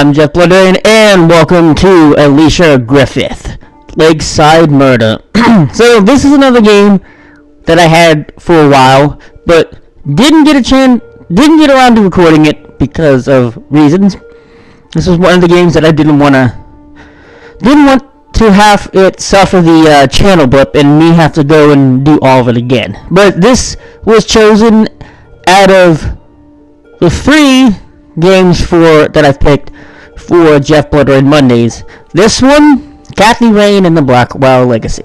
I'm JeffBloodRain, and welcome to Alicia Griffith, Lakeside Murder. So this is another game that I had for a while, but didn't get around to recording it because of reasons. This was one of the games that I didn't want to have it suffer the channel blip and me have to go and do all of it again. But this was chosen out of the 3 games that I've picked for JeffBloodRain Mondays. This one, Kathy Rain, and the Blackwell Legacy.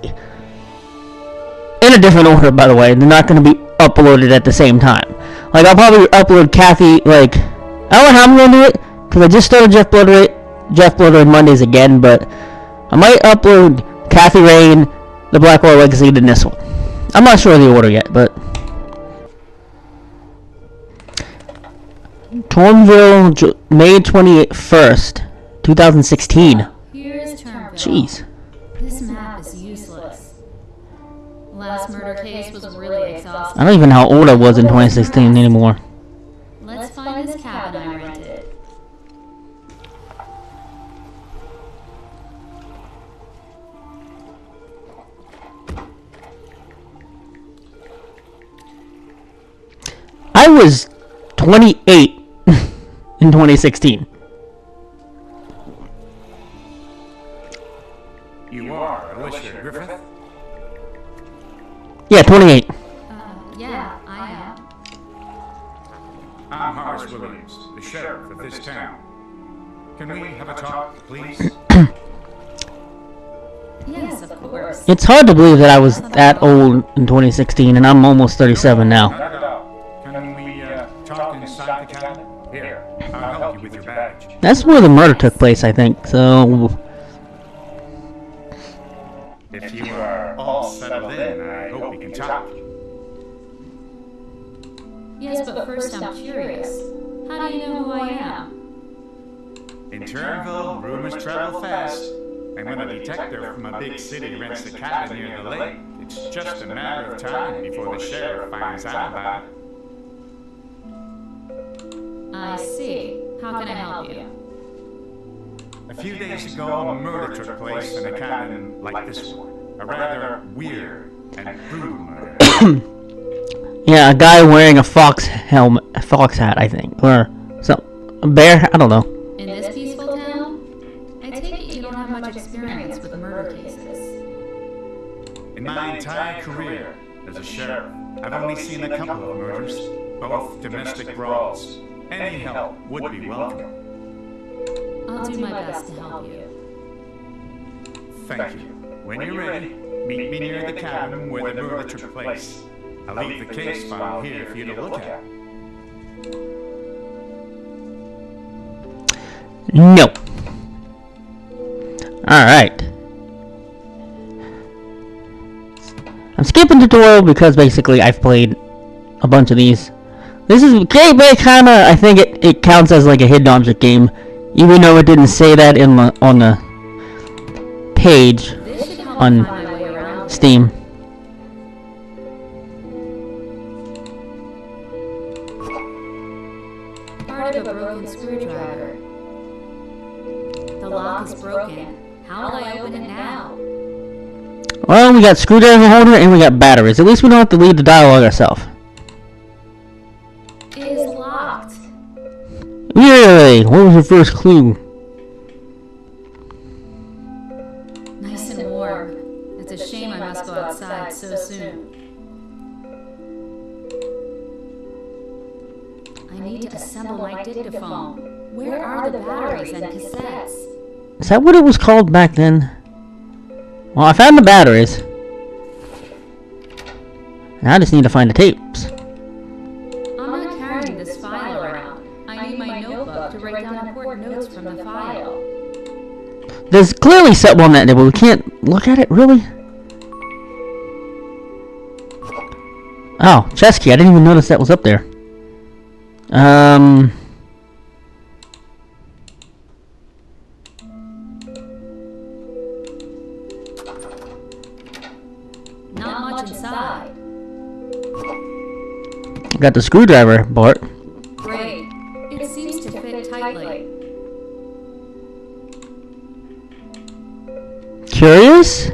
In a different order, by the way. They're not going to be uploaded at the same time. Like, I'll probably upload Kathy, like, I don't know how I'm going to do it, because I just started JeffBloodRain Mondays again, but I might upload Kathy Rain, the Blackwell Legacy, then this one. I'm not sure of the order yet, but Tornville, May 21st, 2016. Here's Turnville. Jeez. This map is useless. Last murder case was really exhausting. I don't even know how old I was in 2016 anymore. Let's find this cabin I rented. I was 28 in 2016. You are Alicia Griffith? Yeah, 28. Yeah, I am. I'm Horace Williams, the sheriff of this town. Can we have a talk, please? Yes, of course. It's hard to believe that I was that old in 2016, and I'm almost 37 now. Not at all. Can we talk inside the cabin? Here, I'll help you with your badge. That's where the murder took place, I think, so If you are all settled in, I hope we can talk. Yes, but first I'm curious. How do you know who I am? In Turnville, rumors travel fast. And when a detective from a big city rents a cabin near the lake, it's just a matter of time before the sheriff finds out about it. I see. How can I help you? A few days ago, a murder took place in a cabin like this one. A rather weird and brutal murder. yeah, a guy wearing a fox hat, I think, or a bear. I don't know. In this peaceful town? I take it you don't have much experience with murder cases. In my entire career as a sheriff, I've only seen a couple of murders, both domestic brawls. Any help would be welcome. I'll do my best to help you. Thank you. When you're ready, meet me near the cabin where the murder took place. I'll leave the case file here for you to look at. No. Alright. I'm skipping tutorial because basically I've played a bunch of these. This is gateway kinda, I think it counts as like a hidden object game, even though it didn't say that on the page on Steam. Part of a broken screwdriver. The lock is broken. How will I open it now? Well, we got screwdriver holder and we got batteries. At least we don't have to lead the dialogue ourselves. It is locked. Yay! What was your first clue? Nice and warm. It's a shame I must go outside so soon. I need to assemble my dictaphone. Where are the batteries and cassettes? Is that what it was called back then? Well, I found the batteries. Now I just need to find the tapes. I'm not carrying this file around. I need my notebook to write down important notes from the file. There's clearly something on that there, but we can't look at it, really? Oh, chest key. I didn't even notice that was up there. Not much inside. Got the screwdriver, Bart. Great. It seems to fit tightly. suitcase?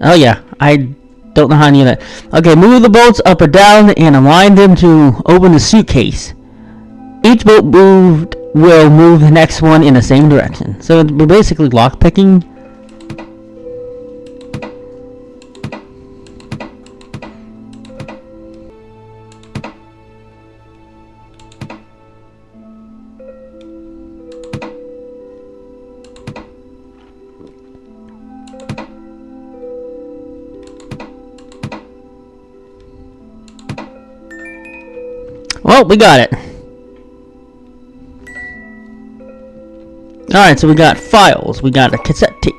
Oh yeah, I don't know how to do that. Okay, move the bolts up or down and align them to open the suitcase. Each bolt moved will move the next one in the same direction. So we're basically lockpicking. Well, we got it. Alright, so we got files. We got a cassette tape.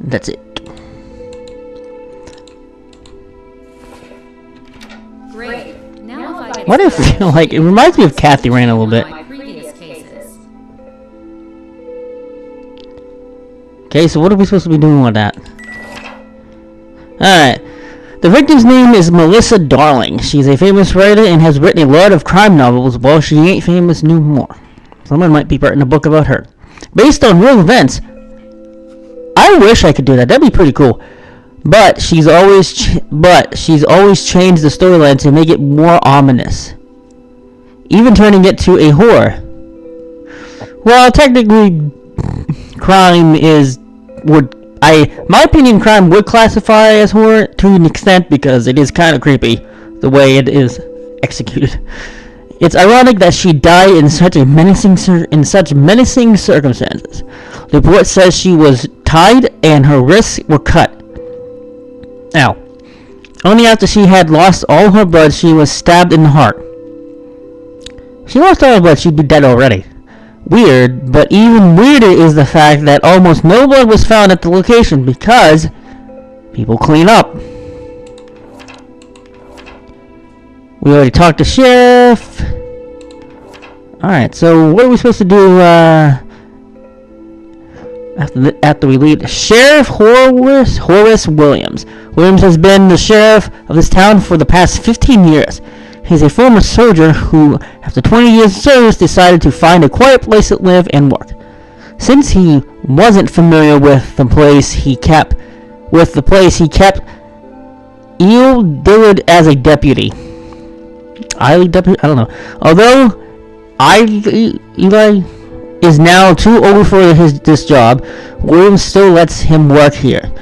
That's it. Great. Now if I get What if, like, it reminds me of Kathy Rain a little bit. my previous cases. Okay, so what are we supposed to be doing with that? Alright. The victim's name is Melissa Darling. She's a famous writer and has written a lot of crime novels. Well, she ain't famous no more. Someone might be writing a book about her. Based on real events. I wish I could do that. That'd be pretty cool. But she's always changed the storyline to make it more ominous. Even turning it to a horror. Well, technically, crime is... my opinion, crime would classify as horror to an extent because it is kind of creepy the way it is executed. It's ironic that she died in such menacing circumstances. The report says she was tied and her wrists were cut. Now, only after she had lost all her blood, she was stabbed in the heart. If she lost all her blood, she'd be dead already. Weird, but even weirder is the fact that almost no blood was found at the location because people clean up. We already talked to Sheriff. Alright, so what are we supposed to do after we leave? Sheriff Horace Williams. Williams has been the sheriff of this town for the past 15 years. He's a former soldier who, after 20 years of service, decided to find a quiet place to live and work. Since he wasn't familiar with the place he kept Eel Dillard as a deputy. I don't know. Although Eli is now too old for this job, Williams still lets him work here.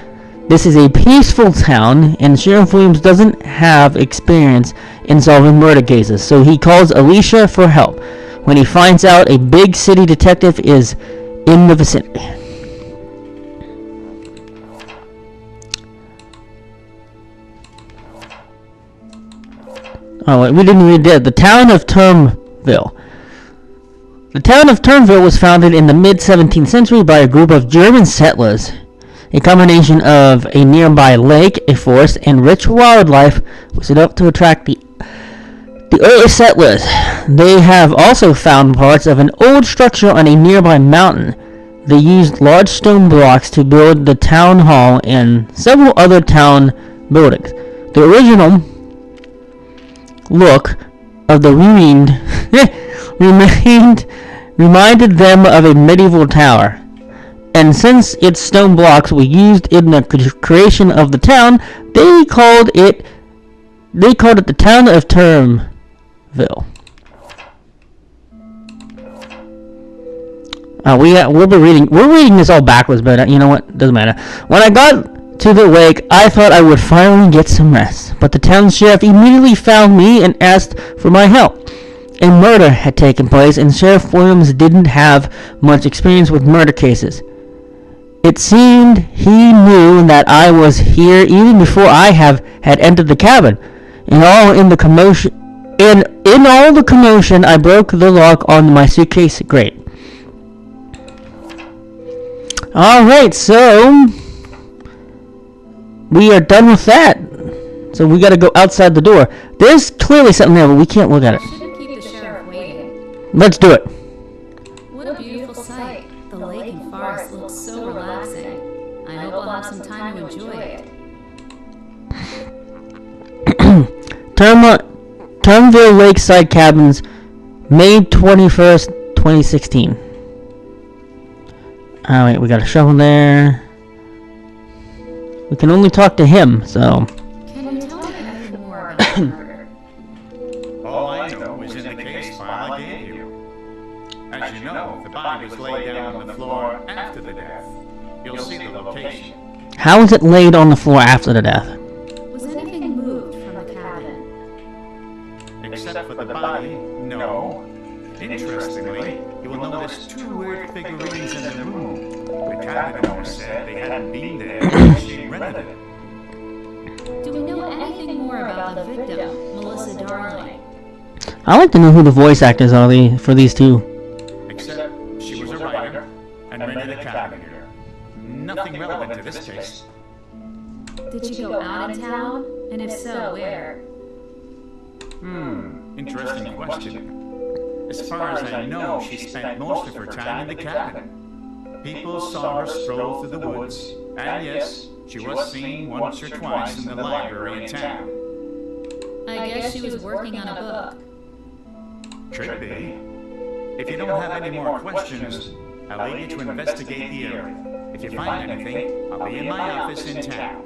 This is a peaceful town, and Sheriff Williams doesn't have experience in solving murder cases, so he calls Alicia for help when he finds out a big city detective is in the vicinity. Oh, wait, we didn't read that. The town of Turnville. The town of Turnville was founded in the mid-17th century by a group of German settlers. A combination of a nearby lake, a forest, and rich wildlife was enough to attract the early settlers. They have also found parts of an old structure on a nearby mountain. They used large stone blocks to build the town hall and several other town buildings. The original look of the ruined reminded them of a medieval tower. And since its stone blocks were used in the creation of the town, they called it the town of Turnville. We're reading this all backwards, but you know what? Doesn't matter. When I got to the lake, I thought I would finally get some rest, but the town sheriff immediately found me and asked for my help. A murder had taken place, and Sheriff Williams didn't have much experience with murder cases. It seemed he knew that I was here even before I had entered the cabin. In all the commotion, I broke the lock on my suitcase grate. Alright, so we are done with that. So we gotta go outside the door. There's clearly something there, but we can't look at it. Shouldn't keep the sheriff waiting. Let's do it. What a beautiful sight. The lake and forest look so relaxing. I hope I'll have some time to enjoy it. Turnville Lakeside Cabins, May 21st, 2016. Oh wait, we got a shovel there. We can only talk to him, so. Can you tell me anything more about the murder? All I know is in the case file I gave you. As you know, the body was laid down on the floor after the death. You'll see the location. How was it laid on the floor after the death? Was anything moved from the cabin? Except for the body, no. Interestingly, you will notice two weird figurines in the room. The cabin owner said they hadn't been there when she rented it. Do we know anything more about the victim, Melissa Darling? I'd like to know who the voice actors are for these two. Except she was a writer and rented a cabin here. Nothing relevant to this case. Did she go out in town? And if so, where? Interesting question. As far as I know, she spent most of her time in the cabin. People saw her stroll through the woods, and yes, she was seen once or twice in the library in town. I guess she was working on a book. Could be. If you don't have any more questions, I'll leave you to investigate the area. If you find anything, I'll be in my office in town.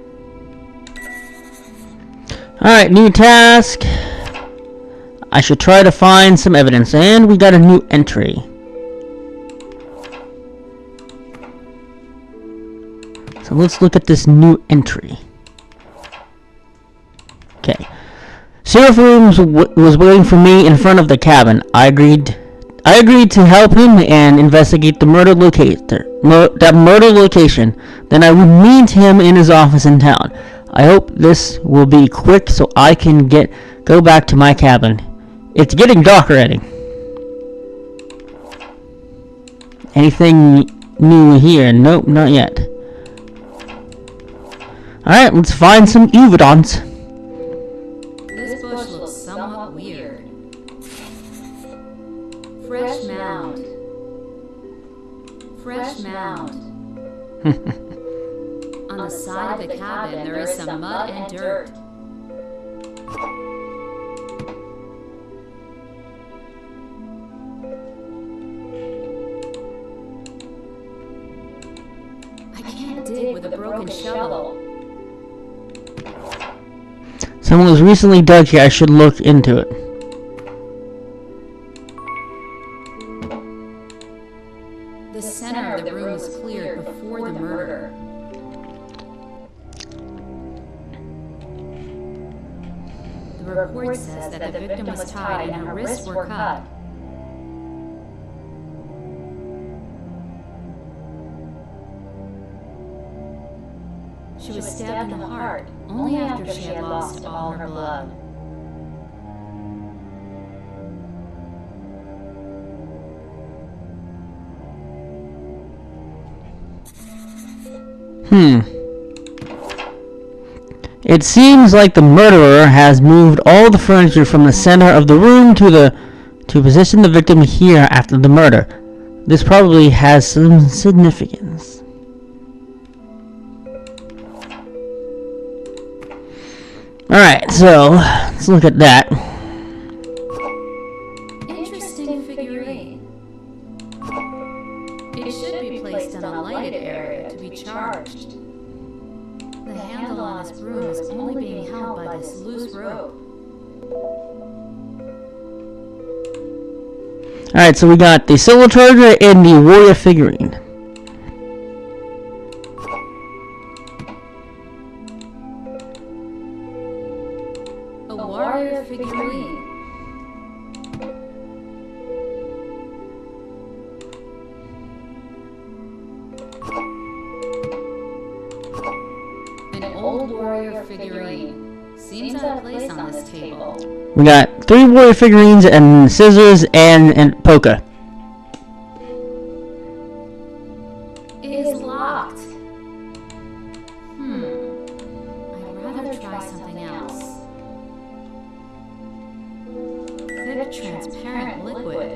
Alright, new task. I should try to find some evidence, and we got a new entry. So let's look at this new entry. Okay. Sheriff Williams was waiting for me in front of the cabin. I agreed to help him and investigate the murder location. Then I would meet him in his office in town. I hope this will be quick so I can go back to my cabin. It's getting dark already. Anything new here? Nope, not yet. Alright, let's find some evidence. This bush looks somewhat weird. Fresh mound. Fresh mound. On the side of the cabin, there is some mud and dirt. I can't dig with a broken shovel. Someone was recently dug here. I should look into it. The center of the room was cleared before the murder. The report says that the victim was tied and her wrists were cut. She was stabbed in the heart only after she had lost all her blood. It seems like the murderer has moved all the furniture from the center of the room to position the victim here after the murder. This probably has some significance. Alright, so let's look at that. Interesting figurine. It should be placed in a lighted area to be charged. The handle on this broom is only being held by this loose rope. Alright, so we got the solo charger and the warrior figurine. A warrior figurine. An old warrior figurine. Seems out of place on this table. We got 3 warrior figurines and scissors and poker. It is locked. I'd rather try something else. Thick, transparent liquid.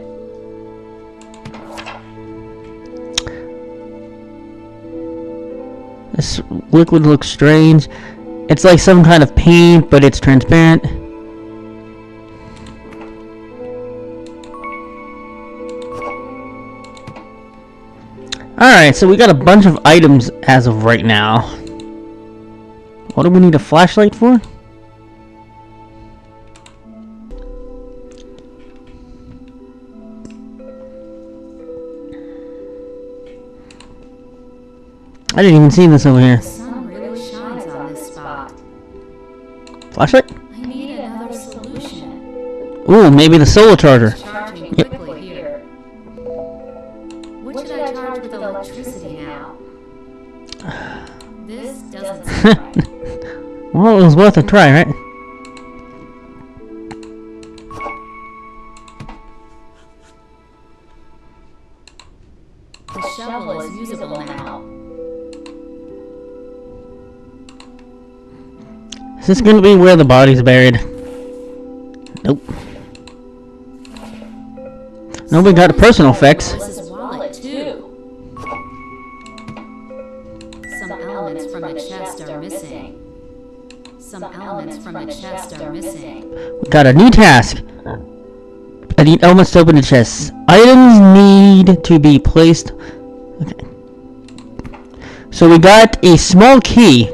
This liquid looks strange. It's like some kind of paint, but it's transparent. Alright, so we got a bunch of items as of right now. What do we need a flashlight for? I didn't even see this over here. The sun really shines on this spot. Flashlight? I need another solution. Ooh, maybe the solar charger. It's charging quickly here. What should I charge with electricity now? This doesn't seem right. Well, it was worth a try, right? The shovel is usable now. Is this going to be where the body's buried? Nope. Nobody got personal effects. This is wallet too. Some elements from the chest are missing. Some elements from the chest are missing. We got a new task. I need elements to open the chest. Items need to be placed. Okay. So we got a small key.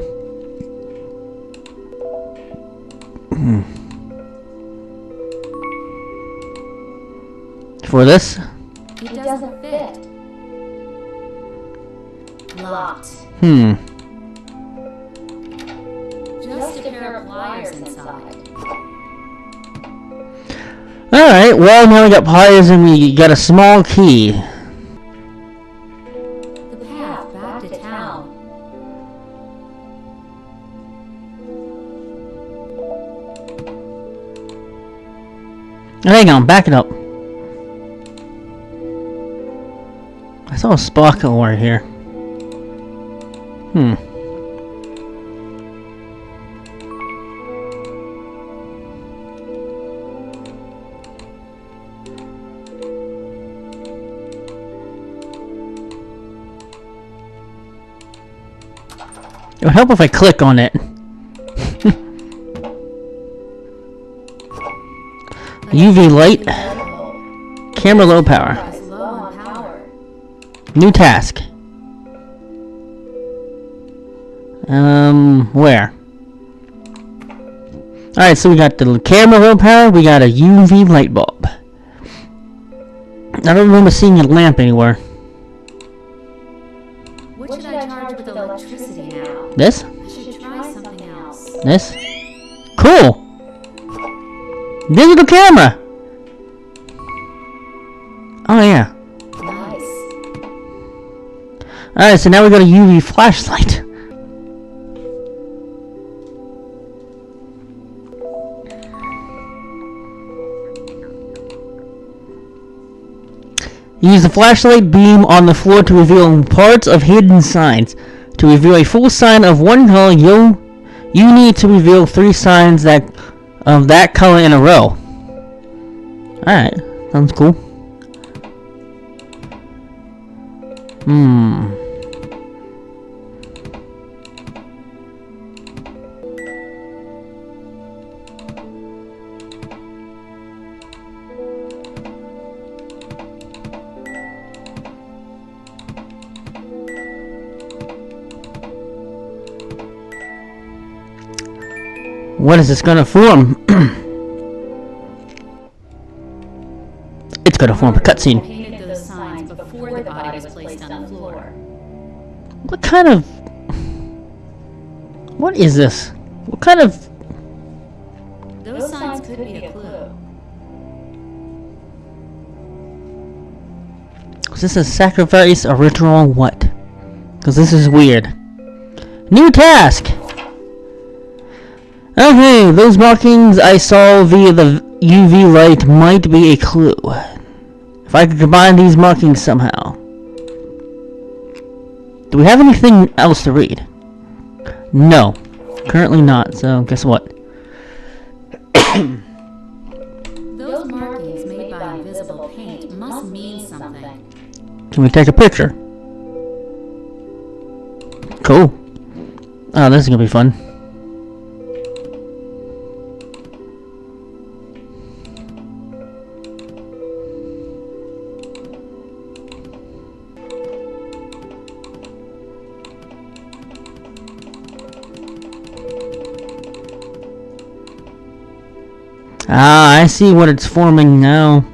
For this? It doesn't fit. Locked. Just a pair of pliers inside. Alright, well now we got pliers and we got a small key. The path back to town. Hang on, back it up. I saw a sparkle right here. It would help if I click on it. UV light. Camera low power. Is low on power. New task. Where? Alright, so we got the camera low power, we got a UV light bulb. I don't remember seeing a lamp anywhere. What should I charge with electricity now? This? I should try something else. This? Cool! Digital camera! Oh yeah. Nice. Alright, so now we got a UV flashlight. Use the flashlight beam on the floor to reveal parts of hidden signs. To reveal a full sign of one color, you need to reveal 3 signs of that color in a row. Alright, sounds cool. What is this gonna form? It's gonna form a cutscene. Painted those signs before the body was placed on the floor. What kind of... What is this? What kind of... Those signs could be a clue. Is this a sacrifice, a ritual, what? Because this is weird. New task! Okay, those markings I saw via the UV light might be a clue. If I could combine these markings somehow. Do we have anything else to read? No. Currently not, so guess what? Those markings made by invisible paint must mean something. Can we take a picture? Cool. Oh, this is gonna be fun. Ah, I see what it's forming now.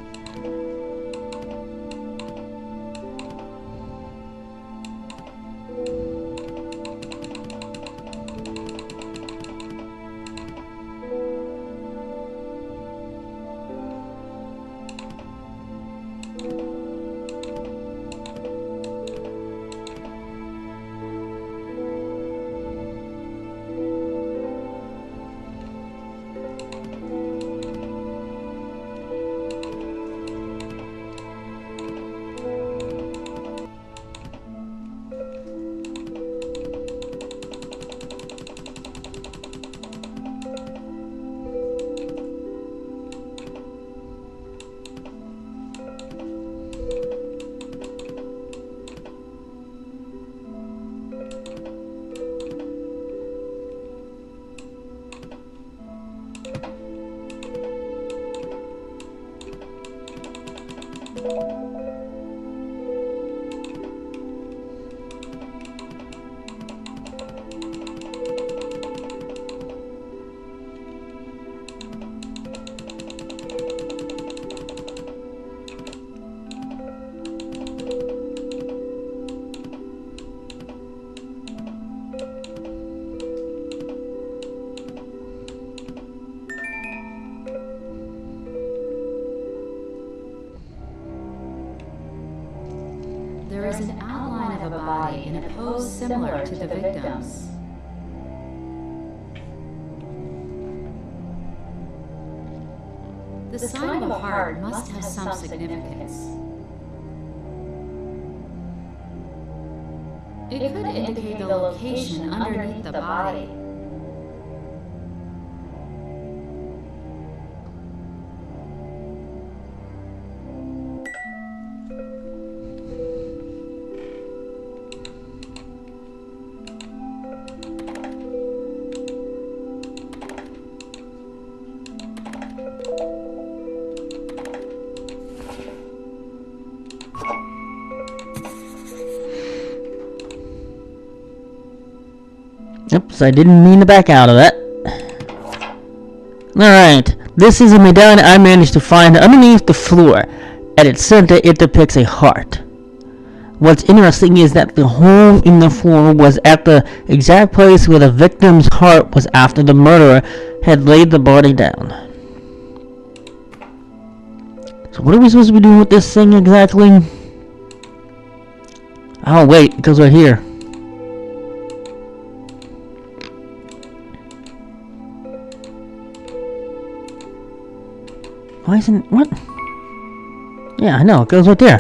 There is an outline of a body in a pose similar to the victim's. The sign of a heart must have some significance. It could indicate the location underneath the body. Oops, I didn't mean to back out of that. Alright, this is a medallion I managed to find underneath the floor. At its center, it depicts a heart. What's interesting is that the hole in the floor was at the exact place where the victim's heart was after the murderer had laid the body down. So what are we supposed to be doing with this thing exactly? Oh wait, it goes right here. Why isn't... what? Yeah, I know, it goes right there.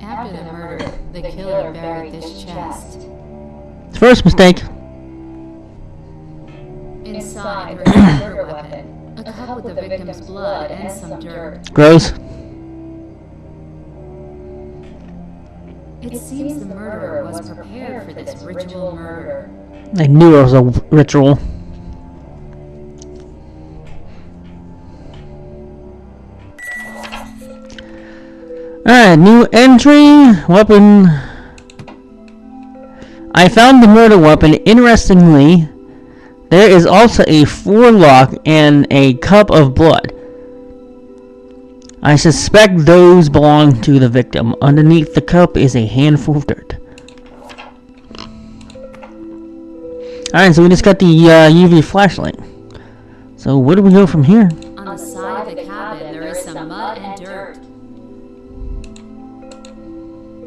After the murder, the killer buried this chest. First mistake. Inside, there is a murder weapon, a cup with the victim's blood, and some dirt. Gross. It seems the murderer was prepared for this ritual murder. I knew it was a ritual. Alright, new entry. Weapon. I found the murder weapon. Interestingly, there is also a forelock and a cup of blood. I suspect those belong to the victim. Underneath the cup is a handful of dirt. Alright, so we just got the UV flashlight. So where do we go from here? On the side of the cabin, there is some mud and dirt.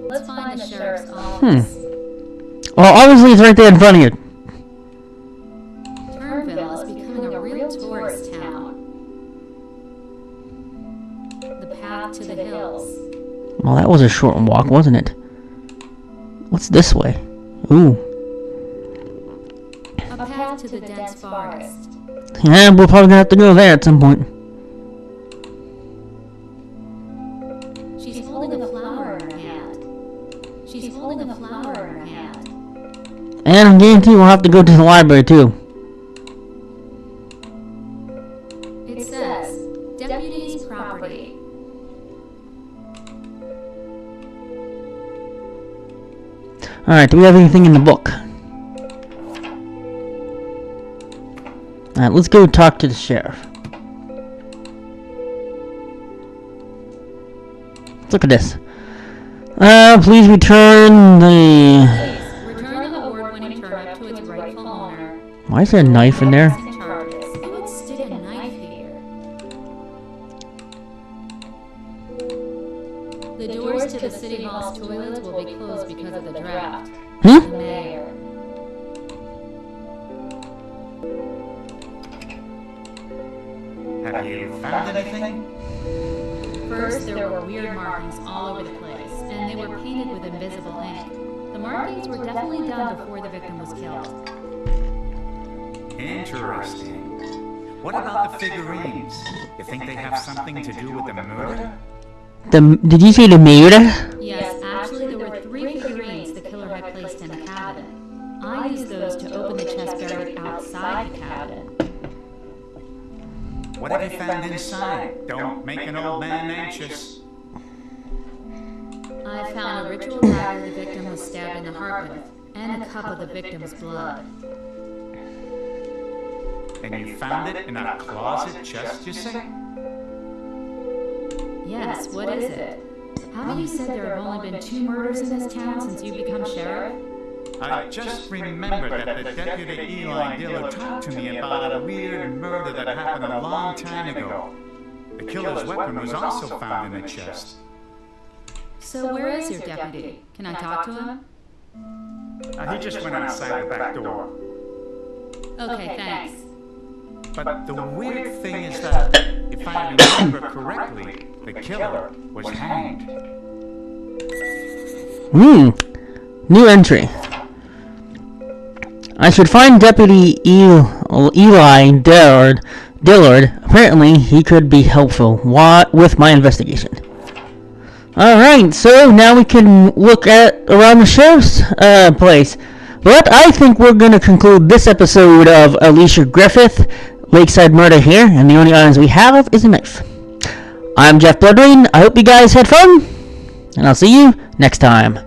Let's find the sheriff's office. Well, obviously it's right there in front of you. Turnville is becoming a real tourist town. The path to the hills. Well, that was a short walk, wasn't it? What's this way? Ooh. A path to the dense forest. Yeah, we're probably gonna have to go there at some point. She's holding a flower in her hand. She's holding a flower in her hand. And I guarantee we'll have to go to the library too. It says, Deputy's property. Alright, do we have anything in the book? Alright, let's go talk to the sheriff. Look at this. Please return the... Return the award-winning turnip to its rightful owner. Why is there a knife in there? Who would stick a knife here? The doors to the city hall's toilets will be closed because of the draft. The mayor. Have you found anything? First, there were weird markings all over the place, and they were painted with invisible ink. The markings were definitely done before the victim was killed. Interesting. What about the figurines? You think they have something to do with the murder? Did you say the murder? Yes, actually there were 3 figurines the killer had placed in the cabin. I used those to open the chest buried outside the cabin. What have you found inside? Don't make an old man anxious. I found a ritual dagger the victim was stabbed in the heart with, and a cup of the victim's blood. And you found it in a closet chest, you say? Yes, what is it? Haven't you said there have only been 2 murders in this town since you become sheriff? I just remembered that the Deputy Eli Diller talked to me about a weird murder that happened a long time ago. The killer's weapon was also found in the chest. So where is your deputy? Can I talk to him? He just went outside the back door. Okay, thanks. But the weird thing is that, if I remember correctly, the killer was hanged. New entry. I should find Deputy Eli Dillard. Apparently, he could be helpful with my investigation. Alright, so now we can look at around the sheriff's place. But I think we're going to conclude this episode of Alicia Griffith, Lakeside Murder here, and the only items we have is a knife. I'm JeffBloodRain. I hope you guys had fun, and I'll see you next time.